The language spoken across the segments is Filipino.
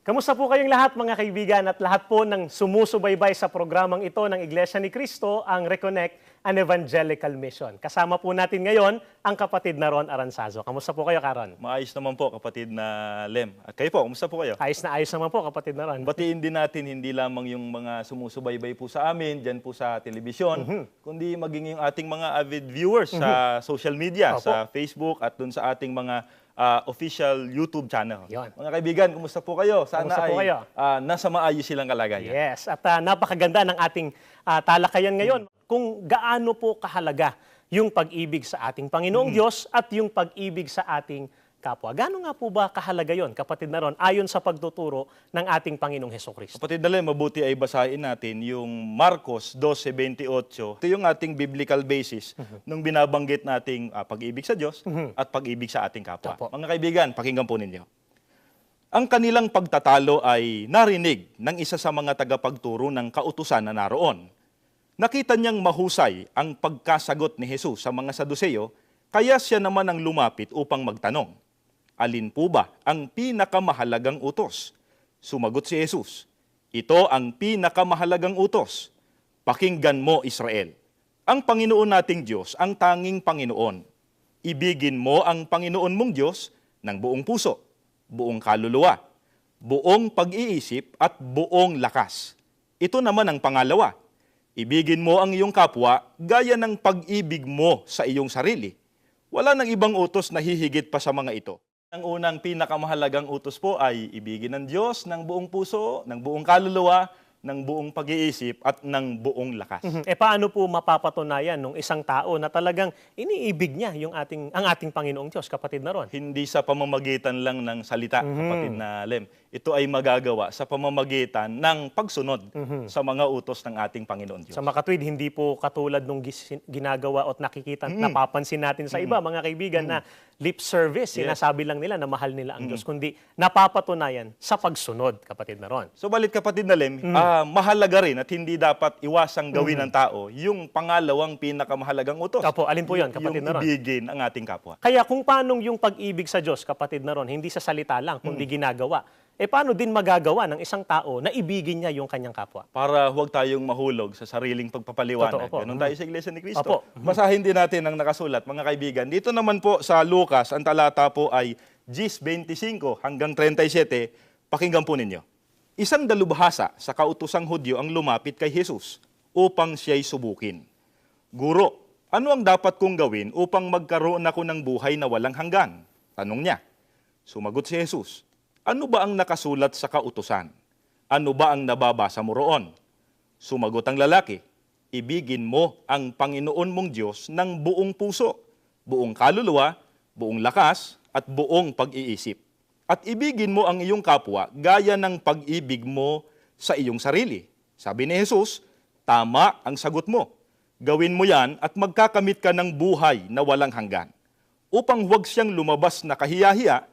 Kamusta po kayong lahat mga kaibigan at lahat po ng sumusubaybay sa programang ito ng Iglesia ni Cristo, ang Reconnect an Evangelical Mission. Kasama po natin ngayon ang kapatid na Ron Aranzazo. Kamusta po kayo, Karon? Maayos naman po, kapatid na Lem. At kayo po, kumusta po kayo? Ayos naman po, kapatid na Ron. Batiin din natin hindi lamang yung mga sumusubaybay po sa amin, dyan po sa telebisyon, kundi maging yung ating mga avid viewers sa social media, Opo. sa Facebook at dun sa ating mga official YouTube channel. Yun. Mga kaibigan, kumusta po kayo? Sana Kumusta po ay kayo? nasa maayos silang kalagayan. Yes, at napakaganda ng ating talakayan ngayon kung gaano po kahalaga yung pag-ibig sa ating Panginoong Diyos at yung pag-ibig sa ating kapwa. Gaano nga po ba kahalaga yon, kapatid na Ron, ayon sa pagtuturo ng ating Panginoong Hesukristo? Kapatid na Lem, mabuti ay basahin natin yung Marcos 12:28. Ito yung ating biblical basis nung binabanggit nating pag-ibig sa Diyos at pag-ibig sa ating kapwa. Opo. Mga kaibigan, pakinggan po ninyo. Ang kanilang pagtatalo ay narinig ng isa sa mga tagapagturo ng kautusan na naroon. Nakita niyang mahusay ang pagkasagot ni Jesus sa mga Saduseyo, kaya siya naman ang lumapit upang magtanong. Alin po ba ang pinakamahalagang utos? Sumagot si Jesus, ito ang pinakamahalagang utos. Pakinggan mo, Israel. Ang Panginoon nating Diyos, ang tanging Panginoon. Ibigin mo ang Panginoon mong Diyos ng buong puso, buong kaluluwa, buong pag-iisip at buong lakas. Ito naman ang pangalawa. Ibigin mo ang iyong kapwa gaya ng pag-ibig mo sa iyong sarili. Wala nang ibang utos na hihigit pa sa mga ito. Ang unang pinakamahalagang utos po ay ibigin ng Diyos ng buong puso, ng buong kaluluwa, ng buong pag-iisip at ng buong lakas. Paano po mapapatunayan ng isang tao na talagang iniibig niya ang ating Panginoong Diyos, kapatid na Ron? Hindi sa pamamagitan lang ng salita, kapatid na Lem. Ito ay magagawa sa pamamagitan ng pagsunod sa mga utos ng ating Panginoon Diyos. Sa makatwid, hindi po katulad nung ginagawa at nakikita, napapansin natin sa iba, mga kaibigan, na lip service, sinasabi lang nila na mahal nila ang Diyos, kundi napapatunayan sa pagsunod, kapatid na Ron. So balit, kapatid na Lem, mahalaga rin at hindi dapat iwasang gawin ng tao yung pangalawang pinakamahalagang utos. Opo, alin po yun, kapatid na Ron? Yung ibigin ang ating kapwa. Kaya kung paano yung pag-ibig sa Diyos, kapatid na Ron, hindi sa salita lang, kundi ginagawa, paano din magagawa ng isang tao na ibigin niya yung kanyang kapwa? Para huwag tayong mahulog sa sariling pagpapaliwanag. Totoo po. Ganun tayo sa Iglesia ni Cristo. Opo. Basahin din natin ang nakasulat, mga kaibigan. Dito naman po sa Lucas, ang talata po ay 10:25 hanggang 37. Pakinggan po ninyo. Isang dalubhasa sa kautosang Hudyo ang lumapit kay Jesus upang siya'y subukin. Guro, ano ang dapat kong gawin upang magkaroon ako ng buhay na walang hanggan? Tanong niya. Sumagot si Jesus, ano ba ang nakasulat sa kautusan? Ano ba ang nababasa mo roon? Sumagot ang lalaki, ibigin mo ang Panginoon mong Diyos ng buong puso, buong kaluluwa, buong lakas, at buong pag-iisip. At ibigin mo ang iyong kapwa gaya ng pag-ibig mo sa iyong sarili. Sabi ni Jesus, tama ang sagot mo. Gawin mo yan at magkakamit ka ng buhay na walang hanggan. Upang huwag siyang lumabas na kahiya-hiya,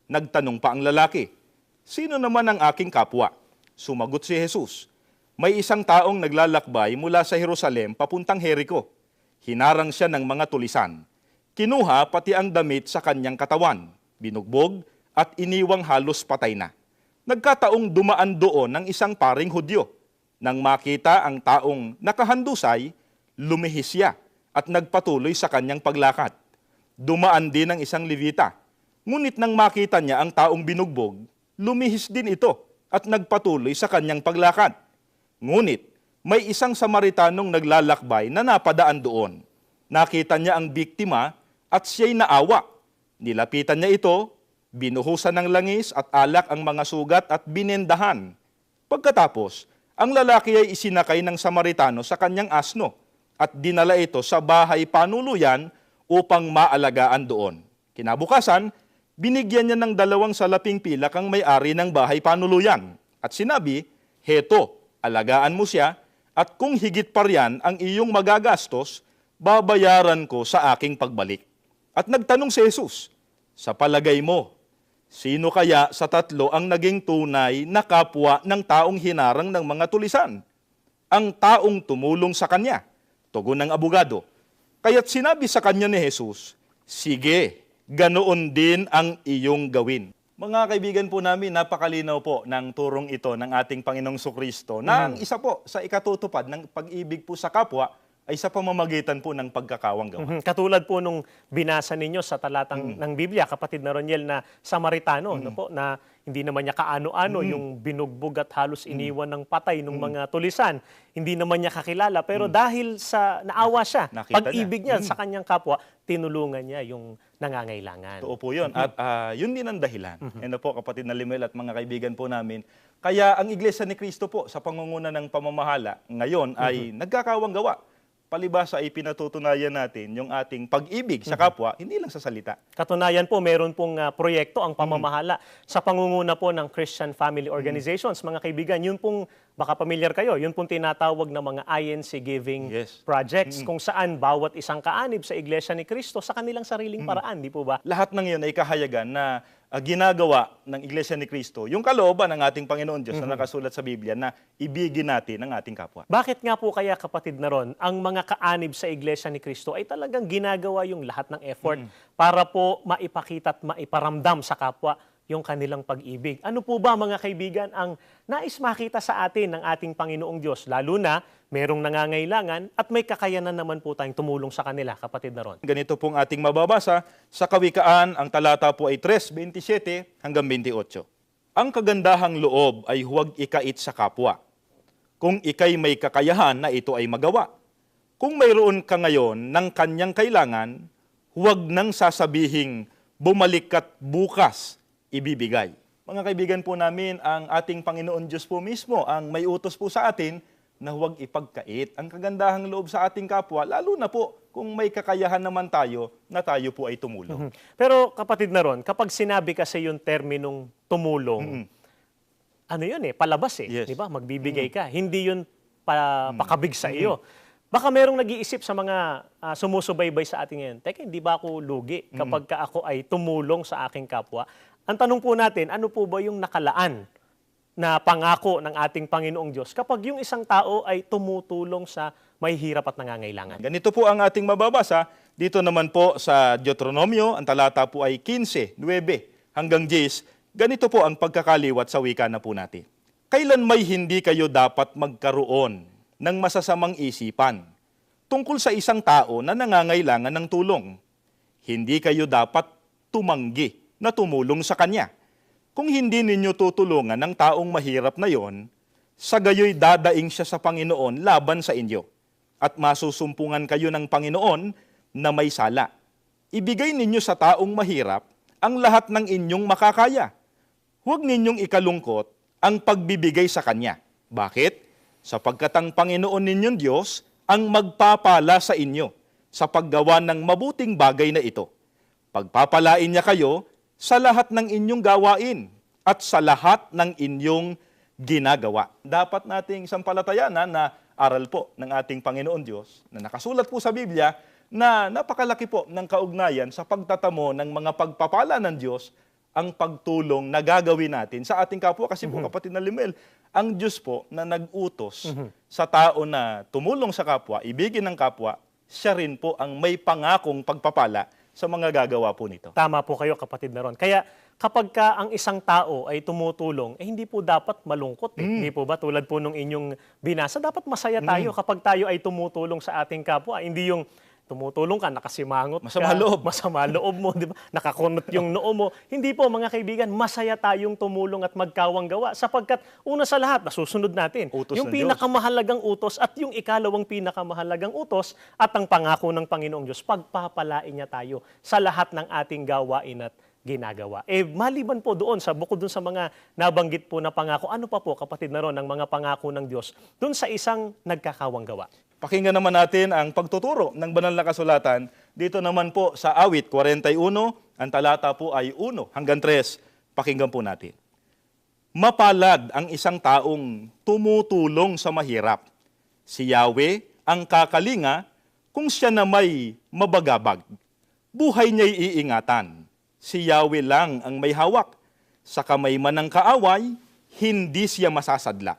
nagtanong pa ang lalaki, sino naman ang aking kapwa? Sumagot si Jesus, may isang taong naglalakbay mula sa Jerusalem papuntang Jericho. Hinarang siya ng mga tulisan. Kinuha pati ang damit sa kanyang katawan, binugbog at iniwang halos patay na. Nagkataong dumaan doon ng isang paring Hudyo. Nang makita ang taong nakahandusay, lumihis siya at nagpatuloy sa kanyang paglakad. Dumaan din ang isang Levita. Ngunit nang makita niya ang taong binugbog, lumihis din ito at nagpatuloy sa kanyang paglakad. Ngunit may isang Samaritanong naglalakbay na napadaan doon. Nakita niya ang biktima at siya'y naawa. Nilapitan niya ito, binuhusan ng langis at alak ang mga sugat at binendahan. Pagkatapos, ang lalaki ay isinakay ng Samaritano sa kanyang asno at dinala ito sa bahay panuluyan upang maalagaan doon. Kinabukasan, binigyan niya ng 2 salaping pilak ang may-ari ng bahay panuluyan at sinabi, heto, alagaan mo siya at kung higit pa riyan ang iyong magagastos, babayaran ko sa aking pagbalik. At nagtanong si Jesus, sa palagay mo, sino kaya sa 3 ang naging tunay na kapwa ng taong hinarang ng mga tulisan? Ang taong tumulong sa kanya, tugon ng abogado. Kaya't sinabi sa kanya ni Jesus, sige, ganoon din ang iyong gawin. Mga kaibigan po namin, napakalinaw po ng turong ito ng ating Panginoong Sukristo na ang isa po sa ikatutupad ng pag-ibig po sa kapwa ay sa pamamagitan po ng pagkakawanggawa. Katulad po nung binasa ninyo sa talatang ng Biblia, kapatid na Roniel, na Samaritano, no po, na hindi naman niya kaano-ano yung binugbog at halos iniwan ng patay ng mga tulisan. Hindi naman niya kakilala, pero dahil sa naawa siya, Nakita pag-ibig niya sa kanyang kapwa, tinulungan niya yung nangangailangan. Totoo po yun. At yun din ang dahilan. Ano po, kapatid na Limel at mga kaibigan po namin. Kaya ang Iglesia ni Cristo po sa pangunguna ng pamamahala ngayon ay nagkakawanggawa. Palibhasa ay pinatutunayan natin yung ating pag-ibig sa kapwa, hindi lang sa salita. Katunayan po, meron pong proyekto ang pamamahala sa pangunguna po ng Christian Family Organizations. Mga kaibigan, yun pong, baka pamilyar kayo, yun pong tinatawag na mga INC Giving Yes. Projects, kung saan bawat isang kaanib sa Iglesia ni Cristo sa kanilang sariling paraan, di po ba? Lahat ng yun ay kahayagan na ginagawa ng Iglesia ni Cristo, yung kalooban ng ating Panginoon Diyos na nakasulat sa Biblia na ibigin natin ang ating kapwa. Bakit nga po kaya, kapatid na Ron, ang mga kaanib sa Iglesia ni Cristo ay talagang ginagawa yung lahat ng effort para po maipakita at maiparamdam sa kapwa yung kanilang pag-ibig? Ano po ba, mga kaibigan, ang nais makita sa atin ng ating Panginoong Diyos, lalo na merong nangangailangan at may kakayanan naman po tayong tumulong sa kanila, kapatid na Ron? Ganito pong ating mababasa sa Kawikaan, ang talata po ay 3:27 hanggang 28. Ang kagandahang loob ay huwag ikait sa kapwa. Kung ikay may kakayahan na ito ay magawa. Kung mayroon ka ngayon ng kanyang kailangan, huwag nang sasabihing bumalik ka't bukas ibibigay. Mga kaibigan po namin, ang ating Panginoon Diyos po mismo ang may utos po sa atin na huwag ipagkait ang kagandahang loob sa ating kapwa, lalo na po kung may kakayahan naman tayo na tayo po ay tumulong. Pero, kapatid na Ron, kapag sinabi kasi yung terminong tumulong, ano yun palabas Yes. di ba? Magbibigay ka. Hindi yun pakabig sa iyo. Baka merong nag-iisip sa mga sumusubaybay sa atin ngayon, teka, hindi ba ako lugi kapag ka ako ay tumulong sa aking kapwa? Ang tanong po natin, ano po ba yung nakalaan na pangako ng ating Panginoong Diyos kapag yung isang tao ay tumutulong sa may hirap at nangangailangan? Ganito po ang ating mababasa. Dito naman po sa Deuteronomio, ang talata po ay 15:9 hanggang 10. Ganito po ang pagkakaliwat sa wika na po natin. Kailan may hindi kayo dapat magkaroon ng masasamang isipan tungkol sa isang tao na nangangailangan ng tulong? Hindi kayo dapat tumanggi na tumulong sa kanya. Kung hindi ninyo tutulungan ng taong mahirap na yon, sa gayoy dadaing siya sa Panginoon laban sa inyo, at masusumpungan kayo ng Panginoon na may sala. Ibigay ninyo sa taong mahirap ang lahat ng inyong makakaya. Huwag ninyong ikalungkot ang pagbibigay sa Kanya. Bakit? Sapagkat ang Panginoon ninyong Diyos ang magpapala sa inyo sa paggawa ng mabuting bagay na ito. Pagpapalain niya kayo sa lahat ng inyong gawain at sa lahat ng inyong ginagawa. Dapat nating sampalatayanan na aral po ng ating Panginoon Diyos na nakasulat po sa Biblia na napakalaki po ng kaugnayan sa pagtatamo ng mga pagpapala ng Diyos ang pagtulong na gagawin natin sa ating kapwa. Kasi po, kapatid na Limel, ang Diyos po na nag-utos sa tao na tumulong sa kapwa, ibigin ng kapwa, siya rin po ang may pangakong pagpapala sa mga gagawa po nito. Tama po kayo, kapatid na Ron. Kaya kapag ka ang isang tao ay tumutulong, hindi po dapat malungkot. Hindi po ba? Tulad po nung inyong binasa, dapat masaya tayo kapag tayo ay tumutulong sa ating kapwa. Hindi yung tumutulong ka, nakasimangot Masama ka, loob. masama loob mo, di ba? Nakakunot yung noo mo. Hindi po, mga kaibigan, masaya tayong tumulong at magkawang gawa sapagkat una sa lahat, nasusunod natin. Utos Yung ng pinakamahalagang utos at yung ikalawang pinakamahalagang utos at ang pangako ng Panginoong Diyos, pagpapalain niya tayo sa lahat ng ating gawain at ginagawa. Maliban po doon, bukod doon sa mga nabanggit po na pangako, ano pa po, kapatid na Ron, ang mga pangako ng Diyos doon sa isang nagkakawang gawa? Pakinggan naman natin ang pagtuturo ng banal na kasulatan. Dito naman po sa awit 41, ang talata po ay 1 hanggang 3. Pakinggan po natin. Mapalad ang isang taong tumutulong sa mahirap. Si Yahweh ang kakalinga kung siya na may mabagabag. Buhay niya'y iingatan. Si Yahweh lang ang may hawak. Sa kamay man ng kaaway, hindi siya masasadla.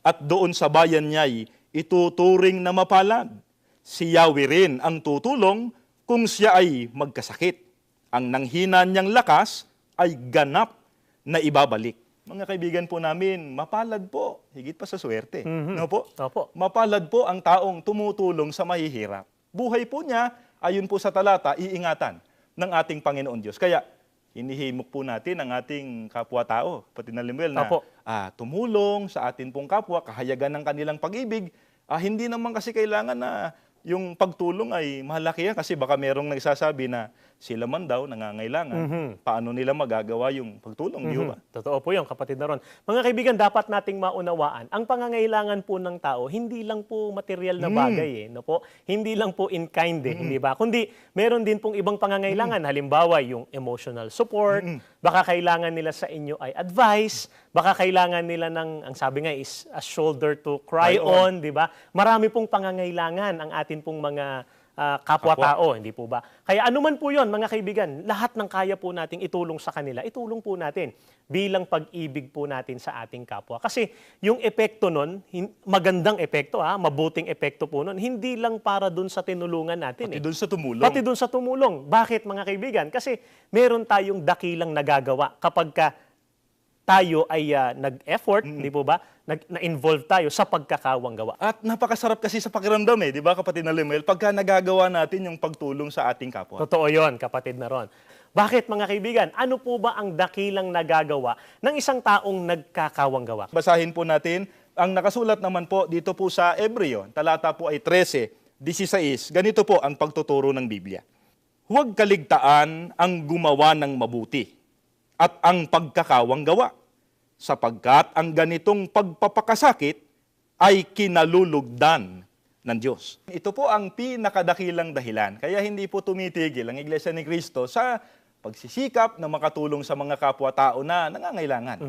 At doon sa bayan niya'y ituturing na mapalad. Si Yahweh rin ang tutulong kung siya ay magkasakit. Ang nanghina niyang lakas ay ganap. na ibabalik. Mga kaibigan po namin, mapalad po, higit pa sa swerte. No po? Opo. Mapalad po ang taong tumutulong sa mahihirap. Buhay po niya, ayon po sa talata, iingatan ng ating Panginoon Diyos. Kaya, hinihimok po natin ang ating kapwa-tao, pati na Limuel, na Opo. tumulong sa atin pong kapwa, kahayagan ng kanilang pag-ibig. Hindi naman kasi kailangan na yung pagtulong ay malaki yan kasi baka merong nagsasabi na sila man daw nangangailangan. Paano nila magagawa yung pagtulong, di ba? Totoo po yun, kapatid na Ron. Mga kaibigan, dapat nating maunawaan, ang pangangailangan po ng tao, hindi lang po material na bagay, no po? Hindi lang po in kind, hindi ba? Kundi meron din pong ibang pangangailangan. Halimbawa, yung emotional support, baka kailangan nila sa inyo ay advice, baka kailangan nila ng, ang sabi nga is, a shoulder to cry on, di ba? Marami pong pangangailangan ang atin pong mga kapwa-tao, hindi po ba? Kaya anuman po yon, mga kaibigan, lahat ng kaya po nating itulong sa kanila, itulong po natin bilang pag-ibig po natin sa ating kapwa. Kasi yung epekto nun, magandang epekto, mabuting epekto po nun, hindi lang para dun sa tinulungan natin. Pati dun sa tumulong. Pati dun sa tumulong. Bakit, mga kaibigan? Kasi meron tayong dakilang nagagawa kapag ka tayo ay nag-effort, di po ba? Na-involve tayo sa pagkakawang gawa. At napakasarap kasi sa pakiramdam di ba kapatid na Limuel, pagka nagagawa natin yung pagtulong sa ating kapwa. Totoo yon, kapatid na Ron. Bakit, mga kaibigan? Ano po ba ang dakilang nagagawa ng isang taong nagkakawang gawa? Basahin po natin, ang nakasulat naman po dito po sa Hebreo, talata po ay 13:16. Ganito po ang pagtuturo ng Biblia. Huwag kaligtaan ang gumawa ng mabuti at ang pagkakawang gawa, sapagkat ang ganitong pagpapakasakit ay kinalulugdan ng Diyos. Ito po ang pinakadakilang dahilan. Kaya hindi po tumitigil ang Iglesia ni Cristo sa pagsisikap na makatulong sa mga kapwa-tao na nangangailangan.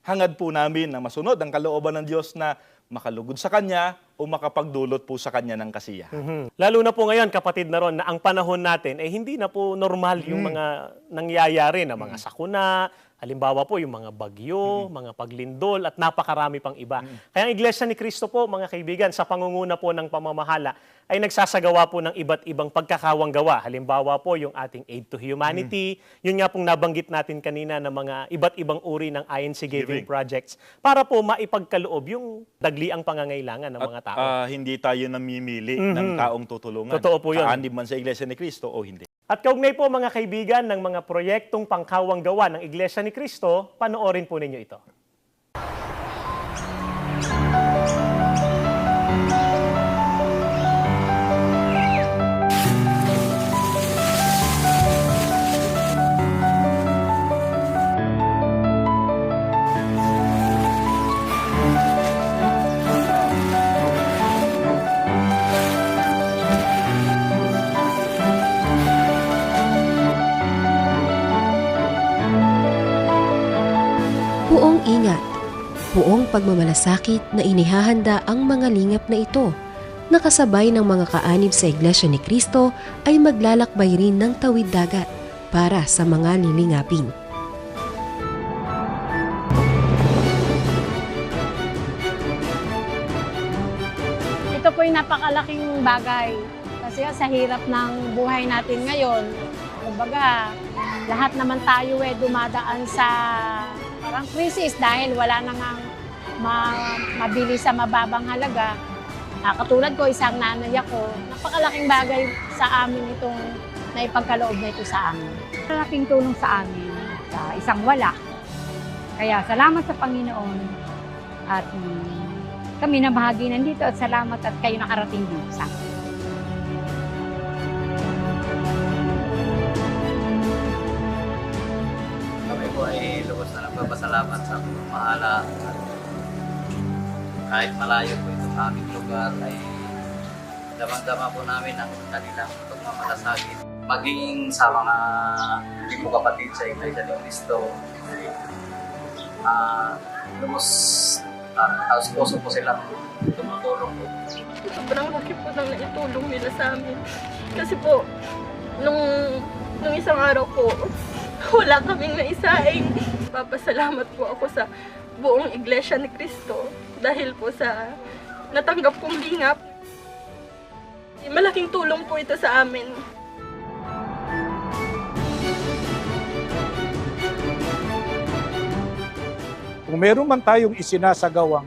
Hangad po namin na masunod ang kalooban ng Diyos na makalugod sa Kanya o makapagdulot po sa Kanya ng kasiyahan. Lalo na po ngayon, kapatid na Ron, na ang panahon natin, hindi na po normal yung mga nangyayari na mga sakuna, halimbawa po yung mga bagyo, mga paglindol, at napakarami pang iba. Kaya ang Iglesia ni Cristo po, mga kaibigan, sa pangunguna po ng pamamahala, ay nagsasagawa po ng iba't ibang pagkakawang gawa. Halimbawa po yung ating Aid to Humanity, yun nga pong nabanggit natin kanina ng mga iba't ibang uri ng INC Giving Projects, para po maipagkaloob yung dagliang pangangailangan ng mga tao. Hindi tayo namimili ng taong tutulungan. Totoo po yun. Kaanib man sa Iglesia ni Cristo o hindi. At kaugnay po, mga kaibigan, ng mga proyektong pangkawang gawa ng Iglesia ni Cristo, panoorin po ninyo ito. Buong ingat, buong pagmamalasakit na inihahanda ang mga lingap na ito, nakasabay ng mga kaanib sa Iglesia ni Cristo ay maglalakbay rin ng tawid dagat para sa mga lilingapin. Ito po yung napakalaking bagay kasi sa hirap ng buhay natin ngayon, kumbaga lahat naman tayo dumadaan sa parang krisis dahil wala na nga mabili sa mababang halaga. Katulad ko, isang nanay ako, napakalaking bagay sa amin itong naipagkaloob na ito sa amin. Malaking tulong sa amin sa isang wala. Kaya salamat sa Panginoon at kami na bahagi nandito at salamat at kayo nakarating dito sa amin. Kami po ay lubos na nagpapasalamat sa pagmamahala. Kahit malayo po itong aming lugar ay damang-dama po namin ang kanilang pagmamalasakit. Maging sa mga hindi po kapatid sa Iglesia ni Cristo, lubos taos puso po silang tumutulong po. Sobrang laki po ng naitulong nila sa amin. Kasi po, nung isang araw po, wala kaming naisaing. Papasalamat po ako sa buong Iglesia ni Cristo dahil po sa natanggap kong lingap. Malaking tulong po ito sa amin. Kung meron man tayong isinasagawang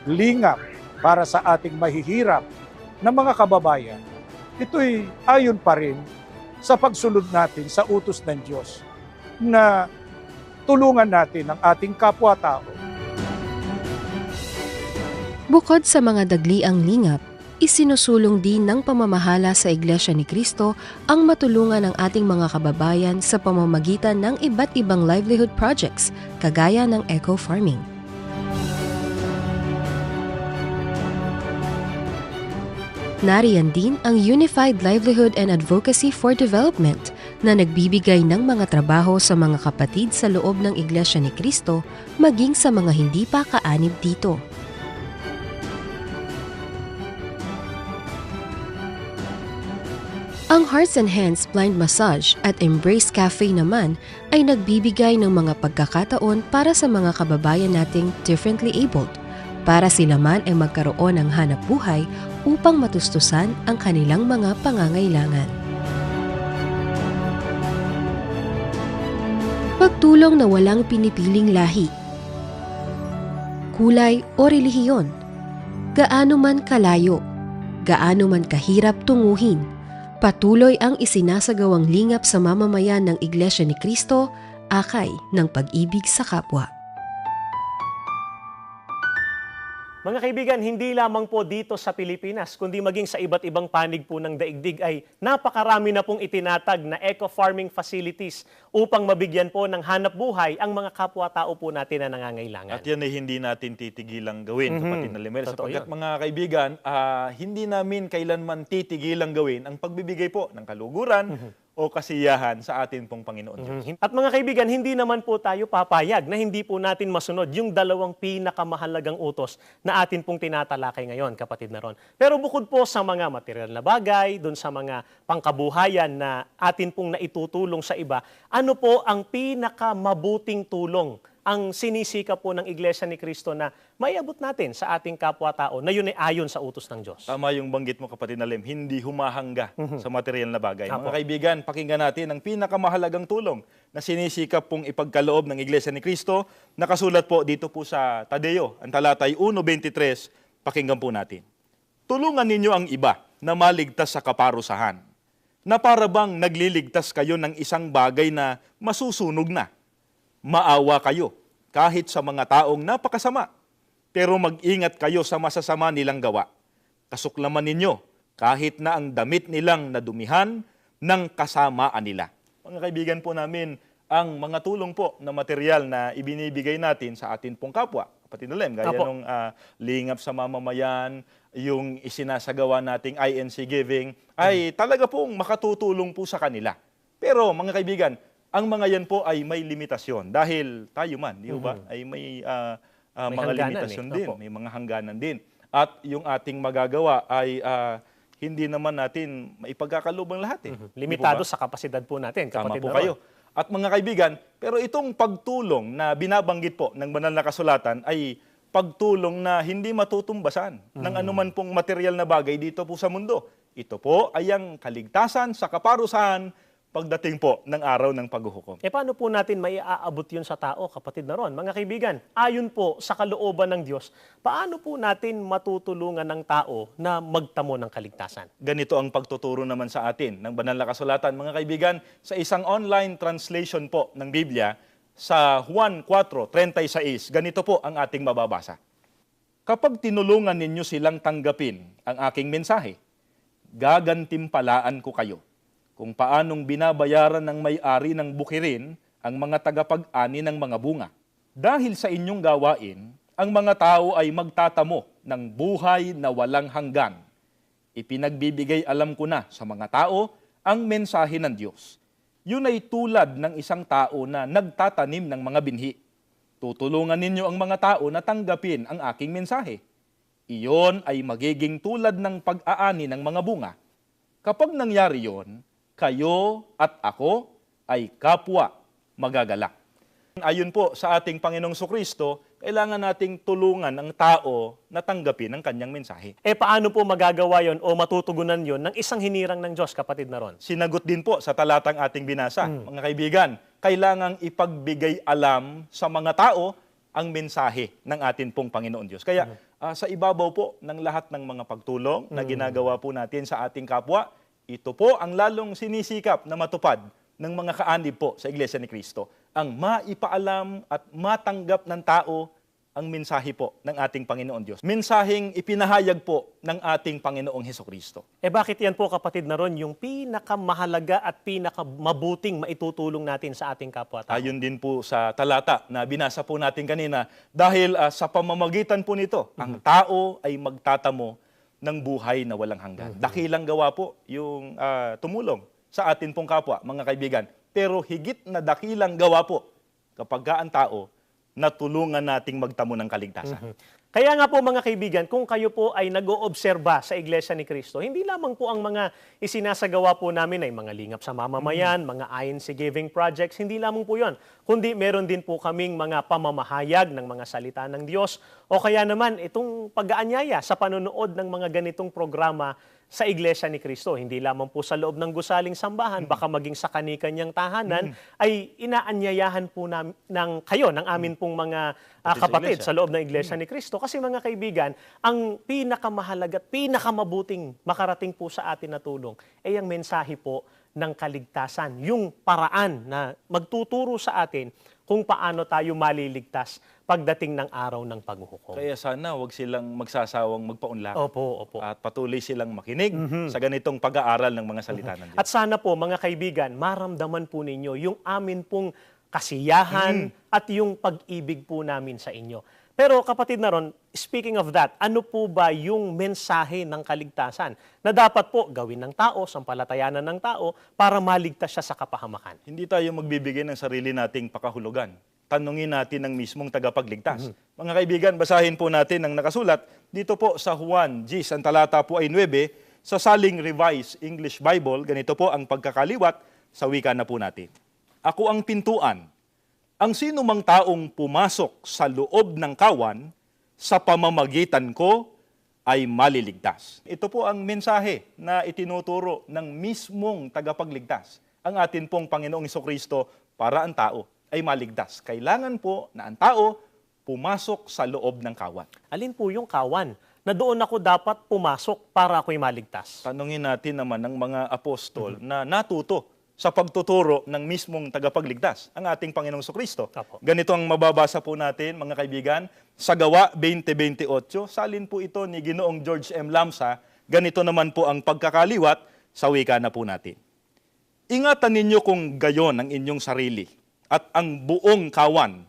lingap para sa ating mahihirap na mga kababayan, ito'y ayon pa rin sa pagsunod natin sa utos ng Diyos na tulungan natin ang ating kapwa-tao. Bukod sa mga dagliang lingap, isinusulong din ng pamamahala sa Iglesia ni Cristo ang matulungan ang ating mga kababayan sa pamamagitan ng iba't ibang livelihood projects kagaya ng eco-farming. Nariyan din ang Unified Livelihood and Advocacy for Development na nagbibigay ng mga trabaho sa mga kapatid sa loob ng Iglesia ni Cristo maging sa mga hindi pa kaanib dito. Ang Hearts and Hands Blind Massage at Embrace Cafe naman ay nagbibigay ng mga pagkakataon para sa mga kababayan nating differently abled para sila man ay magkaroon ng hanap buhay upang matustusan ang kanilang mga pangangailangan. Pagtulong na walang pinipiling lahi, kulay o relihiyon, gaano man kalayo, gaano man kahirap tunguhin, patuloy ang isinasagawang lingap sa mamamayan ng Iglesia ni Cristo, akay ng pag-ibig sa kapwa. Mga kaibigan, hindi lamang po dito sa Pilipinas, kundi maging sa iba't ibang panig po ng daigdig ay napakarami na pong itinatag na eco-farming facilities upang mabigyan po ng hanap buhay ang mga kapwa-tao po natin na nangangailangan. At yan ay hindi natin titigilang gawin, kapatid na Limel. Totoo Sapagkat yun. mga kaibigan, hindi namin kailanman titigilang gawin ang pagbibigay po ng kaluguran o kasiyahan sa atin pong Panginoon Diyos. At mga kaibigan, hindi naman po tayo papayag na hindi po natin masunod yung dalawang pinakamahalagang utos na atin pong tinatalakay ngayon, kapatid na Ron. Pero bukod po sa mga material na bagay, dun sa mga pangkabuhayan na atin pong naitutulong sa iba, ano po ang pinakamabuting tulong ang sinisika po ng Iglesia ni Cristo na maiabot natin sa ating kapwa-tao na yun ay ayon sa utos ng Diyos? Tama yung banggit mo, kapatid na Lim, hindi humahanga sa material na bagay. Apo. Mga kaibigan, pakinggan natin ang pinakamahalagang tulong na sinisikap pong ipagkaloob ng Iglesia ni Cristo. Nakasulat po dito po sa Tadeo, ang talatay 1:23, pakinggan po natin. Tulungan ninyo ang iba na maligtas sa kaparusahan, na para bang nagliligtas kayo ng isang bagay na masusunog na. Maawa kayo kahit sa mga taong napakasama, pero mag-ingat kayo sa masasama nilang gawa. Kasuklaman ninyo kahit na ang damit nilang nadumihan ng kasamaan nila. Mga kaibigan po namin, ang mga tulong po na material na ibinibigay natin sa atin pong kapwa, kapatid na Lem, gaya Apo. nung lingap sa mamamayan, yung isinasagawa nating INC giving, ay talaga pong makatutulong po sa kanila. Pero mga kaibigan, ang mga yan po ay may limitasyon dahil tayo man, di ba, ay may mga hangganan limitasyon eh. din, Opo. may mga hangganan din. At yung ating magagawa ay hindi naman natin maipagkakalubang lahat eh. Limitado Di po ba? sa kapasidad po natin, Tama kapatid po na Ron. kayo. At mga kaibigan, pero itong pagtulong na binabanggit po ng banal na kasulatan ay pagtulong na hindi matutumbasan ng anuman pong material na bagay dito po sa mundo. Ito po ay ang kaligtasan sa kaparusahan pagdating po ng araw ng paghuhukom. Paano po natin maiaabot yun sa tao, kapatid na Ron? Mga kaibigan, ayon po sa kalooban ng Diyos, paano po natin matutulungan ng tao na magtamo ng kaligtasan? Ganito ang pagtuturo naman sa atin ng banal na kasulatan, mga kaibigan, sa isang online translation po ng Biblia sa Juan 4:36. Ganito po ang ating mababasa. Kapag tinulungan ninyo silang tanggapin ang aking mensahe, gagantimpalaan ko kayo kung paanong binabayaran ng may-ari ng bukirin ang mga tagapag-ani ng mga bunga. Dahil sa inyong gawain, ang mga tao ay magtatamo ng buhay na walang hanggan. Ipinagbibigay alam ko na sa mga tao ang mensahe ng Diyos. Yun ay tulad ng isang tao na nagtatanim ng mga binhi. Tutulungan ninyo ang mga tao na tanggapin ang aking mensahe. Iyon ay magiging tulad ng pag-aani ng mga bunga. Kapag nangyari yon, kayo at ako ay kapwa magagalak. Ayon po sa ating Panginoong Sukristo, kailangan nating tulungan ang tao na tanggapin ang kanyang mensahe. Paano po magagawa yon o matutugunan yon ng isang hinirang ng Diyos, kapatid na Ron? Sinagot din po sa talatang ating binasa. Mga kaibigan, kailangang ipagbigay alam sa mga tao ang mensahe ng atin pong Panginoon Diyos. Kaya sa ibabaw po ng lahat ng mga pagtulong na ginagawa po natin sa ating kapwa, ito po ang lalong sinisikap na matupad ng mga kaanib po sa Iglesia ni Cristo. Ang maipaalam at matanggap ng tao ang mensahe po ng ating Panginoon Diyos. Mensaheng ipinahayag po ng ating Panginoong Hesukristo. Bakit yan po, kapatid na ron, yung pinakamahalaga at pinakamabuting maitutulong natin sa ating kapwa-tao? Ayon din po sa talata na binasa po natin kanina, dahil sa pamamagitan po nito, ang tao ay magtatamo ng buhay na walang hanggan. Dakilang gawa po yung tumulong sa atin pong kapwa, mga kaibigan. Pero higit na dakilang gawa po kapag ang tao na tulungan nating magtamo ng kaligtasan. Kaya nga po, mga kaibigan, kung kayo po ay nag-oobserba sa Iglesia ni Cristo, hindi lamang po ang mga isinasagawa po namin ay mga lingap sa mamamayan, mga INC giving projects, hindi lamang po yon. Kundi meron din po kaming mga pamamahayag ng mga salita ng Diyos, o kaya naman itong pag-aanyaya sa panonood ng mga ganitong programa sa Iglesia ni Cristo. Hindi lamang po sa loob ng gusaling sambahan, baka maging sa kanikanyang tahanan, ay inaanyayahan po kayo, ng amin pong mga kapatid sa loob ng Iglesia ni Cristo. Kasi mga kaibigan, ang pinakamahalaga at pinakamabuting makarating po sa atin na tulong ay ang mensahe po ng kaligtasan. Yung paraan na magtuturo sa atin kung paano tayo maliligtas pagdating ng araw ng paghuhukom. Kaya sana wag silang magsasawang magpaunlak. Opo. At patuloy silang makinig sa ganitong pag-aaral ng mga salita ng Diyos. At sana po, mga kaibigan, maramdaman po ninyo yung amin pong kasiyahan at yung pag-ibig po namin sa inyo. Pero kapatid na ron, speaking of that, ano po ba yung mensahe ng kaligtasan na dapat po gawin ng tao, sampalatayanan ng tao, para maligtas siya sa kapahamakan? Hindi tayo magbibigay ng sarili nating pakahulugan. Tanungin natin ang mismong tagapagligtas. Mga kaibigan, basahin po natin ang nakasulat dito po sa Juan Gis, ang talata po ay 9, sa Saling Revised English Bible. Ganito po ang pagkakaliwat sa wika na po natin. Ako ang pintuan. Ang sino mang taong pumasok sa loob ng kawan, sa pamamagitan ko ay maliligtas. Ito po ang mensahe na itinuturo ng mismong tagapagligtas, ang atin pong Panginoong Hesukristo, para ang tao ay maligtas. Kailangan po na ang tao pumasok sa loob ng kawan. Alin po yung kawan na doon ako dapat pumasok para ako'y maligtas? Tanungin natin naman ng mga apostol na natuto sa pagtuturo ng mismong tagapagligtas, ang ating Panginoong Hesukristo. Ganito ang mababasa po natin, mga kaibigan, sa Gawa 20:28. Salin po ito ni Ginoong George M. Lamsa. Ganito naman po ang pagkakaliwat sa wika na po natin. Ingatan ninyo kung gayon ang inyong sarili at ang buong kawan.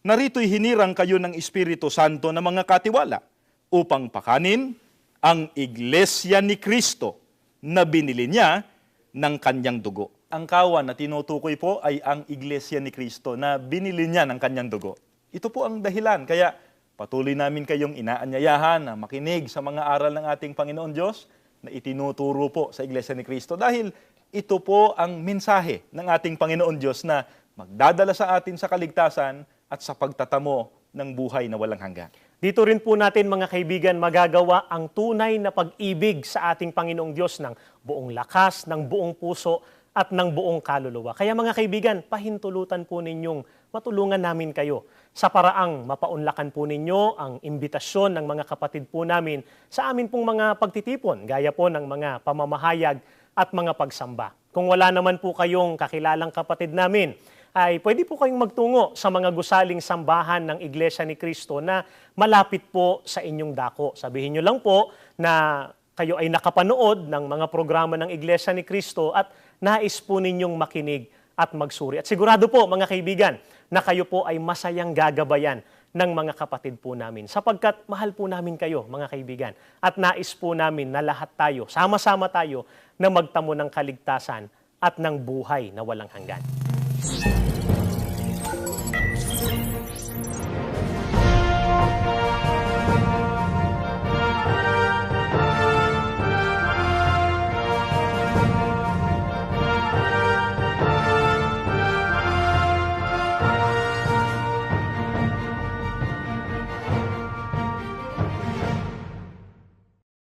Narito'y hinirang kayo ng Espiritu Santo na mga katiwala upang pakanin ang Iglesia ni Cristo na binili niya ng kanyang dugo. Ang kawan na tinutukoy po ay ang Iglesia ni Cristo na binili niya ng kanyang dugo. Ito po ang dahilan. Kaya patuloy namin kayong inaanyayahan na makinig sa mga aral ng ating Panginoon Diyos na itinuturo po sa Iglesia ni Cristo. Dahil ito po ang mensahe ng ating Panginoon Diyos na magdadala sa atin sa kaligtasan at sa pagtatamo ng buhay na walang hanggan. Dito rin po natin, mga kaibigan, magagawa ang tunay na pag-ibig sa ating Panginoong Diyos ng buong lakas, ng buong puso, at ng buong kaluluwa. Kaya mga kaibigan, pahintulutan po ninyong matulungan namin kayo sa paraang mapaunlakan po ninyo ang imbitasyon ng mga kapatid po namin sa amin pong mga pagtitipon, gaya po ng mga pamamahayag at mga pagsamba. Kung wala naman po kayong kakilalang kapatid namin, ay pwede po kayong magtungo sa mga gusaling sambahan ng Iglesia ni Cristo na malapit po sa inyong dako. Sabihin nyo lang po na kayo ay nakapanood ng mga programa ng Iglesia ni Cristo at nais po ninyong makinig at magsuri. At sigurado po, mga kaibigan, na kayo po ay masayang gagabayan ng mga kapatid po namin sapagkat mahal po namin kayo, mga kaibigan. At nais po namin na lahat tayo, sama-sama tayo na magtamo ng kaligtasan at ng buhay na walang hanggan.